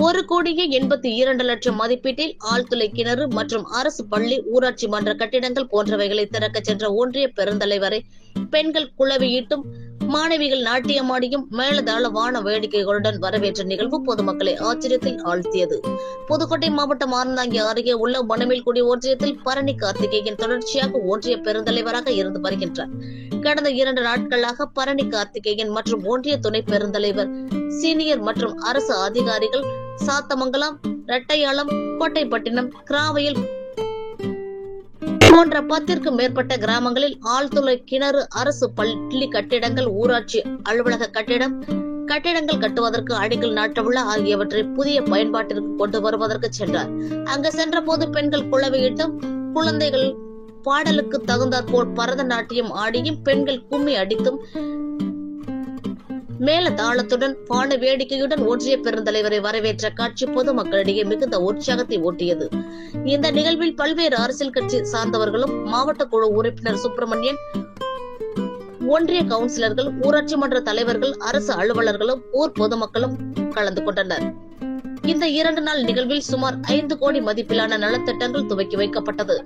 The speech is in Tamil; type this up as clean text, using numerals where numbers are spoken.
1,82,00,000 மதிப்பீட்டில் ஆழ்துளை கிணறு மற்றும் அரசு பள்ளி, ஊராட்சி மன்ற கட்டிடங்கள் போன்றவைகளை திறக்க சென்ற ஒன்றிய பெருந்தலைவரை பெண்கள் குளவியிட்டும் மாணவிகள் நாட்டியமாடியும் மேலதாள வான வேடிக்கைகளுடன் வரவேற்ற நிகழ்வு பொதுமக்களை ஆச்சரியத்தில் ஆழ்த்தியது. புதுக்கோட்டை மாவட்டம் ஆனந்தாங்கி அருகே உள்ள மணமேல்குடி ஒன்றியத்தில் பரணி கார்த்திகேயன் தொடர்ச்சியாக ஒன்றிய பெருந்தலைவராக இருந்து வருகின்றார். கடந்த 2 நாட்களாக பரணி கார்த்திகேயன் மற்றும் ஒன்றிய துணை பெருந்தலைவர், சீனியர் மற்றும் அரசு அதிகாரிகள் சாத்தமங்கலம், ரெட்டையாளம், கோட்டைப்பட்டினம், கிராவயல் போன்ற 10க்கும் மேற்பட்ட கிராமங்களில் ஆழ்துளை கிணறு, அரசு பள்ளி கட்டிடங்கள், ஊராட்சி அலுவலக கட்டிடங்கள் கட்டுவதற்கு அடிக்கல் நாட்டவுள்ள ஆகியவற்றை புதிய பயன்பாட்டிற்கு கொண்டு வருவதற்கு சென்றார். அங்கு சென்ற போது பெண்கள் குளவியிட்டும், குழந்தைகள் பாடலுக்கு தகுந்தாற்போல் பரதநாட்டியம் ஆடியும், பெண்கள் கும்மி அடித்தும் மேல தாளத்துடன் வான வேடிக்கையுடன் ஒன்றிய பெருந்தலைவரை வரவேற்ற காட்சி பொதுமக்களிடையே மிகுந்த உற்சாகத்தை ஊட்டியது. இந்த நிகழ்வில் பல்வேறு அரசியல் கட்சி சார்ந்தவர்களும், மாவட்ட குழு உறுப்பினர் சுப்பிரமணியன், ஒன்றிய கவுன்சிலர்கள், ஊராட்சி மன்ற தலைவர்கள், அரசு அலுவலர்களும், ஊர் பொதுமக்களும் கலந்து கொண்டனர். இந்த 2 நாள் நிகழ்வில் சுமார் 5 கோடி மதிப்பிலான நலத்திட்டங்கள் துவக்கி வைக்கப்பட்டது.